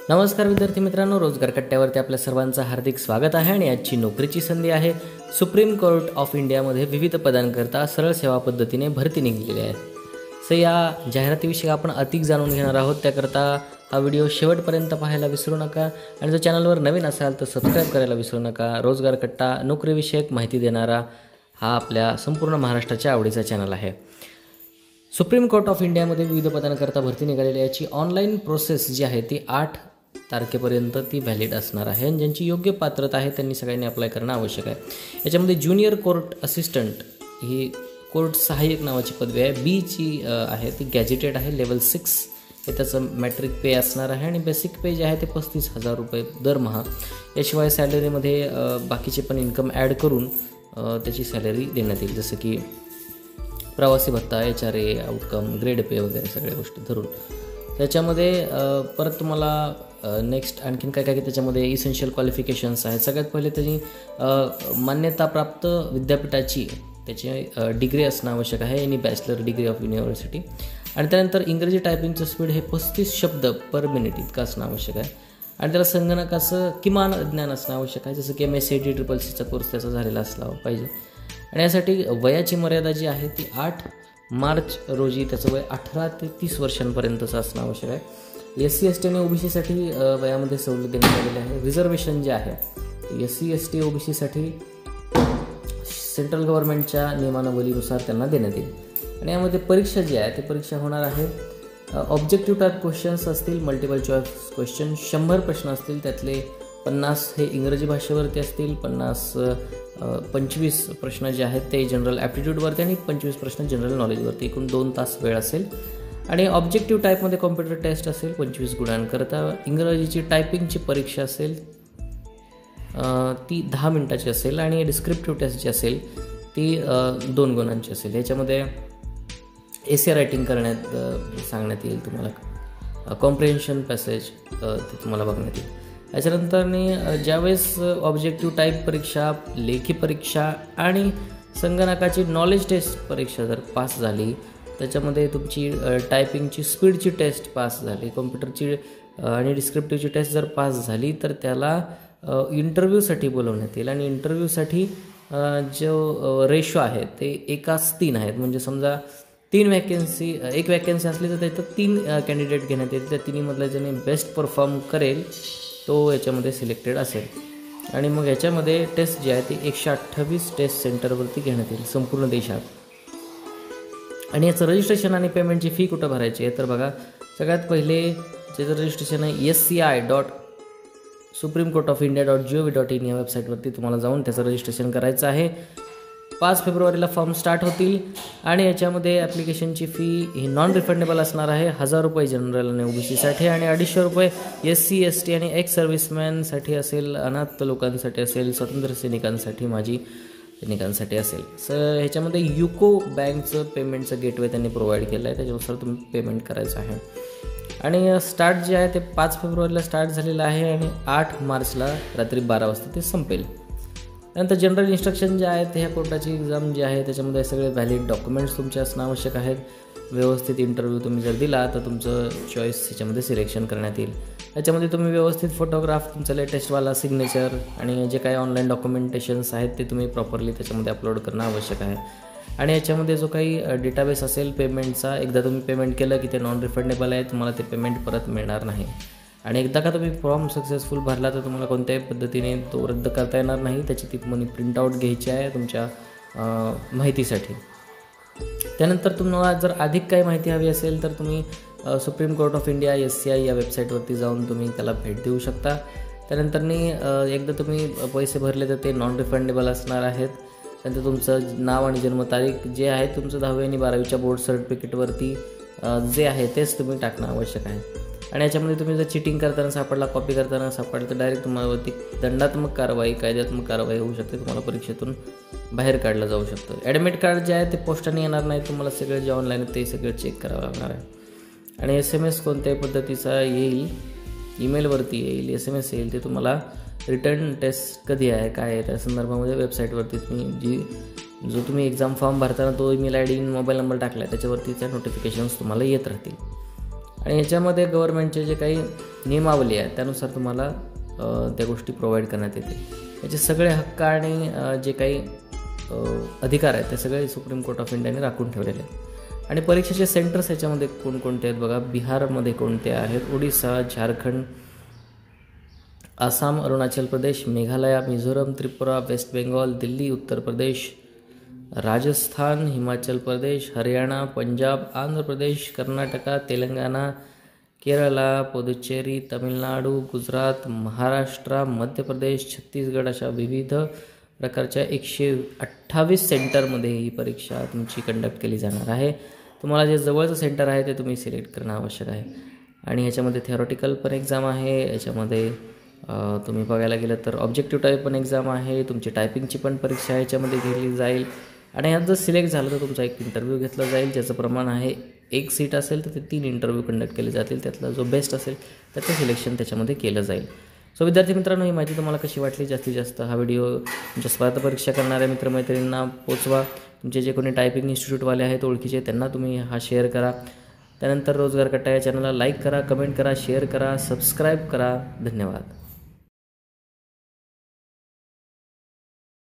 नमस्कार विद्यार्थी मित्रांनो, रोजगार कट्ट्यावरती आपल्या सर्वांचं हार्दिक स्वागत आहे. आणि आजची नोकरीची संधी आहे. सुप्रीम कोर्ट ऑफ इंडियामध्ये विविध पदांकरता सरळ सेवा पद्धतीने भरती निघलेली आहे. या जाहिरातीविषयी आपण अधिक जाणून घेणार आहोत. त्याकरता हा व्हिडिओ शेवटपर्यंत पाहायला विसरू नका आणि जर चॅनलवर नवीन असाल तर सबस्क्राईब करायला विसरू नका. रोजगार कट्टा नोकरीविषयक माहिती देणारा हा आपल्या संपूर्ण महाराष्ट्राच्या आवडीचा चॅनल आहे. सुप्रीम कोर्ट ऑफ इंडियामध्ये विविध पदांकरता भरती निघालेली आहे. याची ऑनलाईन प्रोसेस जी आहे ती 8 तारखेपर्यंत ती व्हॅलिड असणार आहे आणि ज्यांची योग्य पात्रता आहे त्यांनी सगळ्यांनी अप्लाय करणं आवश्यक आहे. याच्यामध्ये ज्युनियर कोर्ट असिस्टंट ही कोर्ट सहाय्यक नावाची पदवी आहे. बीची आहे ती गॅजेटेड आहे. लेवल 6 हे त्याचं मॅट्रिक पे असणार आहे आणि बेसिक पे जे आहे ते 35,000 रुपये दरमहा. याशिवाय सॅलरीमध्ये बाकीचे पण इन्कम ॲड करून त्याची सॅलरी देण्यात येईल, जसं की प्रवासी भत्ता, HRA, आउटकम, ग्रेड पे वगैरे सगळ्या गोष्टी धरून. त्याच्यामध्ये परत तुम्हाला नेक्स्ट आणखीन काय काय त्याच्यामध्ये इसेन्शियल क्वालिफिकेशन्स आहेत. सगळ्यात पहिले त्यांनी मान्यताप्राप्त विद्यापीठाची त्याची डिग्री असणं आवश्यक आहे, any bachelor degree of university. आणि त्यानंतर इंग्रजी टायपिंगचं स्पीड हे 35 शब्द पर मिनिट इतकं असणं आवश्यक आहे. आणि त्याला संगणकाचं किमान ज्ञान असणं आवश्यक आहे, जसं की MSc CCCचा कोर्स त्याचा झालेला असला पाहिजे. आणि यासाठी वयाची मर्यादा जी आहे ती 8 मार्च रोजी त्याचं वय 18 ते 30 वर्षांपर्यंतचं असणं आवश्यक आहे. SC ST आणि OBCसाठी वयामध्ये सवलत देण्यात आलेली आहे. रिझर्वेशन जे आहे SC ST OBCसाठी सेंट्रल गव्हर्नमेंटच्या नियमावलीनुसार त्यांना देण्यात येईल. आणि यामध्ये परीक्षा जी आहे ती परीक्षा होणार आहे. ऑब्जेक्टिव्ह टाईप क्वेश्चन्स असतील, मल्टिपल चॉईस क्वेश्चन 100 प्रश्न असतील. त्यातले 50 हे इंग्रजी भाषेवरती असतील, 25 प्रश्न जे आहेत ते जनरल ॲप्टिट्यूडवरती आणि 25 प्रश्न जनरल नॉलेजवरती. एकूण 2 तास वेळ असेल. आणि ऑब्जेक्टिव्ह टाईपमध्ये कॉम्प्युटर टेस्ट असेल 25 गुणांकरता. इंग्रजीची टायपिंगची परीक्षा असेल ती 10 मिनिटाची असेल आणि डिस्क्रिप्टिव्ह टेस्ट जी असेल ती 2 गुणांची असेल. याच्यामध्ये एसे रायटिंग करण्यात सांगण्यात येईल तुम्हाला. कॉम्प्रिहेन्शन पॅसेज ते तुम्हाला बघण्यात येईल. याच्यानंतर ज्यावेळेस ऑब्जेक्टिव्ह टाईप परीक्षा, लेखी परीक्षा आणि संगणकाची नॉलेज टेस्ट परीक्षा जर पास झाली, त्याच्यामध्ये तुमची टायपिंगची स्पीडची टेस्ट पास झाली, कॉम्प्युटरची आणि डिस्क्रिप्टिव्हची टेस्ट जर पास झाली तर त्याला इंटरव्ह्यूसाठी बोलवण्यात येईल. आणि इंटरव्ह्यूसाठी जो रेशो आहे ते 1:3 आहेत. म्हणजे समजा 3 वॅकन्सी, 1 वॅकन्सी असली तर त्याच्यात 3 कॅन्डिडेट घेण्यात येतील. त्या तिन्हीमधला ज्याने बेस्ट परफॉर्म करेल तो याच्यामध्ये सिलेक्टेड असेल. आणि मग याच्यामध्ये टेस्ट जी आहे ती 128 टेस्ट सेंटरवरती घेण्यात येईल संपूर्ण देशात. आणि याचं रजिस्ट्रेशन आणि पेमेंटची फी कुठं भरायची आहे तर बघा, सगळ्यात पहिले ज्याचं रजिस्ट्रेशन आहे sci.supremecourtofindia.gov.in या वेबसाईटवरती तुम्हाला जाऊन त्याचं रजिस्ट्रेशन करायचं आहे. 5 फेब्रुवारीला फॉर्म स्टार्ट होतील. आणि याच्यामध्ये ॲप्लिकेशनची फी ही नॉन रिफंडेबल असणार आहे. 1000 रुपये जनरल आणि OBCसाठी आणि 250 रुपये SC ST आणि एक्स सर्व्हिसमॅनसाठी असेल, अनाथ लोकांसाठी असेल, स्वातंत्र्य सैनिकांसाठी, माजी सैनिकांसाठी असेल. ह्याच्यामध्ये युको बँकचं पेमेंटचं गेटवे त्यांनी प्रोव्हाइड केलं आहे, त्याच्यानुसार तुम्ही पेमेंट करायचं आहे. आणि स्टार्ट जे आहे ते 5 फेब्रुवारीला स्टार्ट झालेलं आहे आणि 8 मार्चला रात्री 12 वाजता ते संपेल. त्यानंतर जनरल इन्स्ट्रक्शन जे आहेत ह्या कोर्टाची एक्झाम जी आहे त्याच्यामध्ये सगळे व्हॅलिड डॉक्युमेंट्स तुमचे असणं आवश्यक आहेत. व्यवस्थित इंटरव्ह्यू तुम्ही जर दिला तर तुमचं चॉईस ह्याच्यामध्ये सिलेक्शन करण्यात येईल. त्याच्यामध्ये तुम्ही व्यवस्थित फोटोग्राफ, तुमचं लेटेस्टवाला सिग्नेचर आणि जे काही ऑनलाईन डॉक्युमेंटेशन्स आहेत ते तुम्ही प्रॉपरली त्याच्यामध्ये अपलोड करणं आवश्यक आहे. आणि याच्यामध्ये जो काही डेटाबेस असेल पेमेंटचा, एकदा तुम्ही पेमेंट केलं की ते नॉन रिफंडेबल आहे, तुम्हाला ते पेमेंट परत मिळणार नाही. आणि एकदा का तुम्ही फॉर्म सक्सेसफुल भरला तर तुम्हाला कोणत्याही पद्धतीने तो रद्द करता येणार नाही. त्याची ती तुम्हाला प्रिंटआउट घ्यायची आहे तुमच्या माहितीसाठी. त्यानंतर तुम्हाला जर अधिक काही माहिती हवी असेल तर तुम्ही supreme court of India SCI या वेबसाईटवरती जाऊन तुम्ही त्याला भेट देऊ शकता. त्यानंतरनी एकदा तुम्ही पैसे भरले तर ते नॉन रिफंडेबल असणार आहेत. त्यानंतर तुमचं नाव आणि जन्मतारीख जे आहे तुमचं 10वी आणि 12वीच्या बोर्ड सर्टिफिकेटवरती जे आहे तेच तुम्ही टाकणं आवश्यक आहे. आणि याच्यामध्ये तुम्ही जर चिटिंग करताना सापडला, कॉपी करताना सापडला तर डायरेक्ट तुम्हावरती दंडात्मक कारवाई, कायद्यात्मक कारवाई होऊ शकते. तुम्हाला परीक्षेतून बाहेर काढलं जाऊ शकतं. ॲडमिट कार्ड जे आहे ते पोस्टाने येणार नाही, तुम्हाला सगळं जे ऑनलाईन आहे ते सगळं चेक करावं लागणार आहे. आणि SMS कोणत्याही पद्धतीचा येईल, ईमेलवरती येईल, SMS येईल, ते तुम्हाला रिटर्न टेस्ट कधी आहे काय आहे त्या संदर्भामध्ये वेबसाईटवरती तुम्ही जो तुम्ही एक्झाम फॉर्म भरताना तो ईमेल ID मोबाईल नंबर टाकला आहे त्याच्यावरती त्या नोटिफिकेशन्स तुम्हाला येत राहतील. आणि याच्यामध्ये गव्हर्नमेंटचे जे काही नियमावली आहे त्यानुसार तुम्हाला त्या गोष्टी प्रोव्हाइड करण्यात येते. याचे सगळे हक्क आणि जे काही अधिकार आहेत ते सगळे सुप्रीम कोर्ट ऑफ इंडियाने राखून ठेवलेले आहेत. आणि परीक्षेचे सेंटर्स याच्यामध्ये कोणकोणते आहेत बघा. बिहारमध्ये कोणते आहेत, ओडिसा, झारखंड, आसाम, अरुणाचल प्रदेश, मेघालय, मिझोरम, त्रिपुरा, वेस्ट बेंगॉल, दिल्ली, उत्तर प्रदेश, राजस्थान, हिमाचल प्रदेश, हरियाणा, पंजाब, आंध्र प्रदेश, कर्नाटका, तेलंगणा, केरळा, पुदुचेरी, तमिळनाडू, गुजरात, महाराष्ट्र, मध्य प्रदेश, छत्तीसगड अशा विविध प्रकारच्या 128 सेंटरमध्ये ही परीक्षा तुमची कंडक्ट केली जाणार आहे. तुम्हाला जे जवळचं सेंटर आहे ते तुम्ही सिलेक्ट करणं आवश्यक आहे. आणि ह्याच्यामध्ये थिअरॉटिकल पण एक्झाम आहे. याच्यामध्ये तुम्ही बघायला गेलं तर ऑब्जेक्टिव्ह टाईप पण एक्झाम आहे. तुमची टायपिंगची पण परीक्षा याच्यामध्ये घेतली जाईल. आणि ह्यात जर सिलेक्ट झालं तर तुमचा एक इंटरव्ह्यू घेतला जाईल, ज्याचं प्रमाण आहे 1 सीट असेल तर ते 3 इंटरव्ह्यू कंडक्ट केले जातील. त्यातला जो बेस्ट असेल त्याचं सिलेक्शन त्याच्यामध्ये केलं जाईल. सो विद्यार्थी मित्रांनो, ही माहिती तुम्हाला कशी वाटली? जास्तीत जास्त हा व्हिडिओ तुमच्या स्पर्धा परीक्षा करणाऱ्या मित्रमैत्रिणींना पोचवा. तुमचे जे कोणी टायपिंग इन्स्टिट्यूटवाले आहेत ओळखीचे त्यांना तुम्ही हा शेअर करा. त्यानंतर रोजगार कट्टा या चॅनलला लाईक करा, कमेंट करा, शेअर करा, सबस्क्राईब करा. धन्यवाद.